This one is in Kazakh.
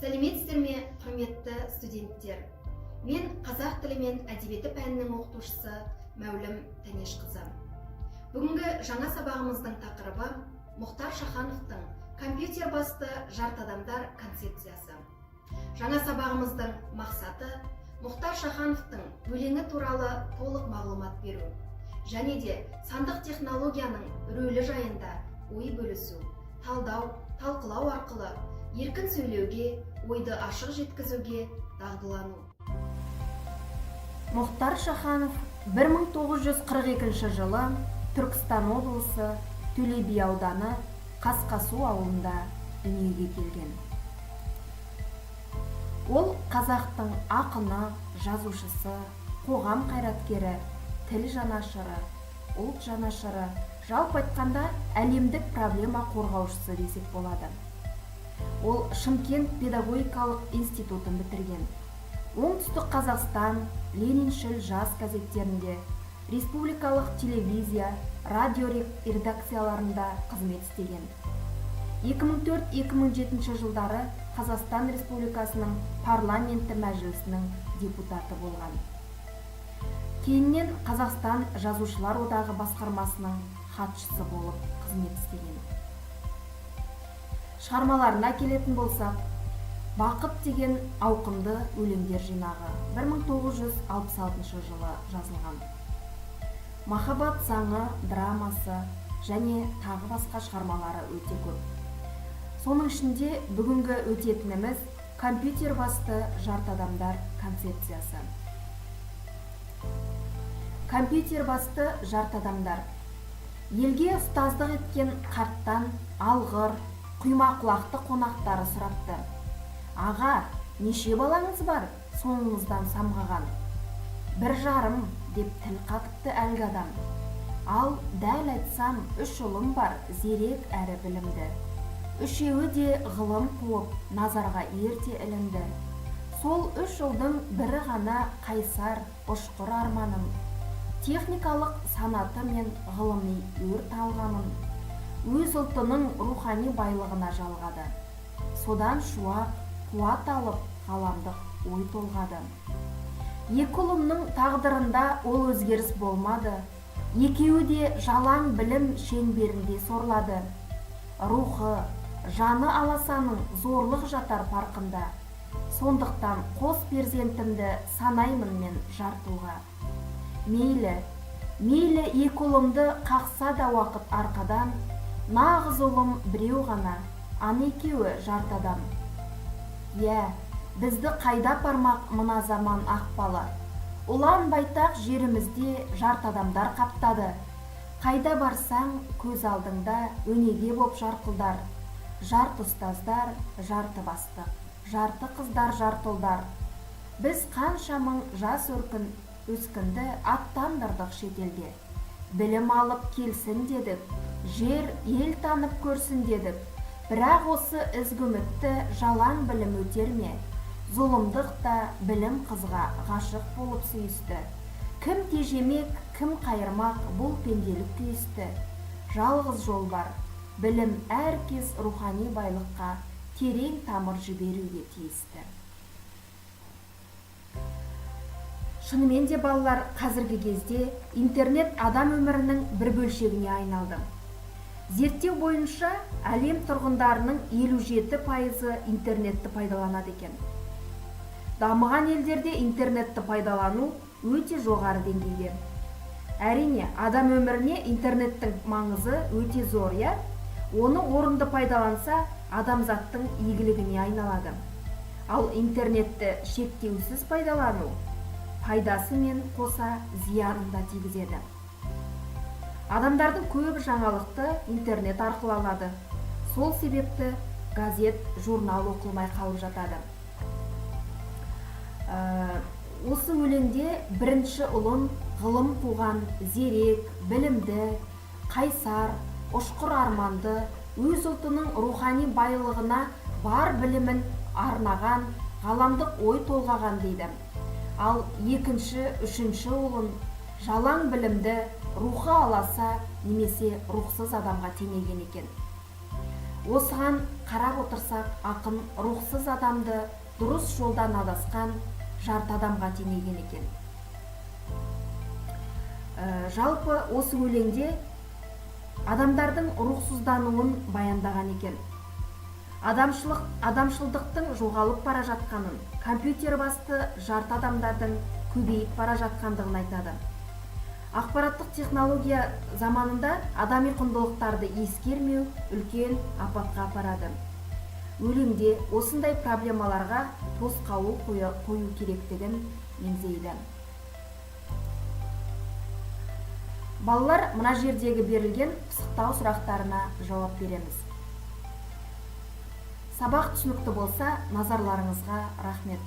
Сәлеметсіздер ме, құрметті студенттер? Мен қазақ тілі мен әдебиеті пәнінің оқытушысы Мәулім Тәнешқызы. Бүгінгі жаңа сабағымыздың тақырыбы Мұхтар Шахановтың компьютер басты жарты адамдар концепциясы. Жаңа сабағымыздың мақсаты Мұхтар Шахановтың өлеңі туралы толық мағлұмат беру, және де сандық технологияның рөлі жайында ой бөлісу, талдау, талқылау арқылы еркін сөйлеуге, ойды ашық жеткізуге дағдылану. Мұхтар Шаханов 1942 жылы Түркістан облысы Төле би ауданы Қасқасу ауылында дүниеге келген. Ол қазақтың ақыны, жазушысы, қоғам қайраткері, тіл жанашыры, ұлт жанашыры, жалпы айтқанда әлемдік проблема қорғаушысы десек болады. Ол Шымкент педагогикалық институтын бітірген. Оңтүстік Қазақстан, Лениншіл жас газеттерінде, республикалық телевизия, радио редакцияларында қызмет істеген. 2004-2007 жылдары Қазақстан Республикасының парламенті мәжілісінің депутаты болған. Кейіннен Қазақстан Жазушылар одағы басқармасының хатшысы болып қызмет істеген. Шығармаларына келетін болсақ, Бақыт деген ауқымды өлеңдер жинағы 1966 жылы жазылған. Махаббат заңы драмасы және тағы басқа шығармалары өте көп. Соның ішінде бүгінгі өтетініміз компьютер басты жарты адамдар концепциясы. Компьютер басты жарты адамдар елге ұстаздық еткен қарттан алғыр, құймақлақты қонақтары сұрапты. Аға, неше балаңыз бар, соңыңыздан самғаған? 1,5 деп тіл қатыпты әлгі адам. Ал дәл айтсам 3 ұлым бар, зерек әрі білімді. 3-еуі де ғылым қуып, назарға ерте ілінді. Сол 3 ұлдың бірі ғана қайсар, ұшқыр арманым. Техникалық санаты мен ғылыми өрт алғанын. Өз ұлтының рухани байлығына жалғады. Содан шуақ, қуат алып, ғаламдық ой толғады. 2 ұлымның тағдырында ол өзгеріс болмады. Екеуі де жалаң білім шеңберінде сорлады. Рухы, жаны аласаның зорлық жатар парқында. Сондықтан қос перзентімді санаймын мен жартуға. Мейлі 2 ұлымды қақса да уақыт арқадан, нағыз ұлым біреу ғана, ан екеуі жарты адам. Бізді қайда бармақ мына заман ақпалы. Ұлан байтақ жерімізде жарты адамдар қаптады. Қайда барсаң көз алдыңда өнеге боп жарқылдар. Жарты ұстаздар, жарты бастық, жарты қыздар, жарты ұлдар. Біз қанша мың жас өскінді аттандырдық шетелге. Білім алып келсін дедік, жер ел танып көрсін дедік. Бірақ осы ізгімітті жалаң білім өтер ме? Зұлымдық та білім қызға ғашық болып сүйісті. Кім тежемек, кім қайырмақ, бұл пенделік күйісті. Жалғыз жол бар, білім әркез рухани байлыққа терең тамыр жіберуге тиісті. Шынымен де балалар, қазіргі кезде интернет адам өмірінің бір бөлшегіне айналды. Зерттеу бойынша әлем тұрғындарының 57% интернетті пайдаланады екен. Дамыған елдерде интернетті пайдалану өте жоғары деңгейде. Әрине, адам өміріне интернеттің маңызы өте зор, оны орынды пайдаланса, адамзаттың игілігіне айналады. Ал интернетті шектеусіз пайдалану пайдасы мен қоса зиянын да тигізеді. Адамдардың көп жаңалықты интернет арқылы алады. Сол себепті газет, журнал оқылмай қалып жатады. Осы өлеңде бірінші ұлын ғылым қуған, зерек, білімді, қайсар, ұшқыр арманды, өз ұлтының рухани байлығына бар білімін арнаған, ғаламдық ой толғаған дейді. Ал екінші, үшінші ұлын жалаң білімді, рухы аласа немесе рухсыз адамға теңеген екен. Осыған қарап отырсақ, ақын рухсыз адамды дұрыс жолдан адасқан жарты адамға теңеген екен. Жалпы осы өлеңде адамдардың рухсыздануын баяндаған екен. Адамшылдықтың жоғалып бара жатқанын, компьютер басты жарты адамдардың көбейіп бара жатқандығын айтады. Ақпараттық технология заманында адами құндылықтарды ескермеу үлкен апатқа апарады. Өлеңде осындай проблемаларға тосқауыл қою керектігін меңзейді. Балалар, мына жердегі берілген пысықтау сұрақтарына жауап береміз. Сабақ түсінікті болса, назарларыңызға рахмет.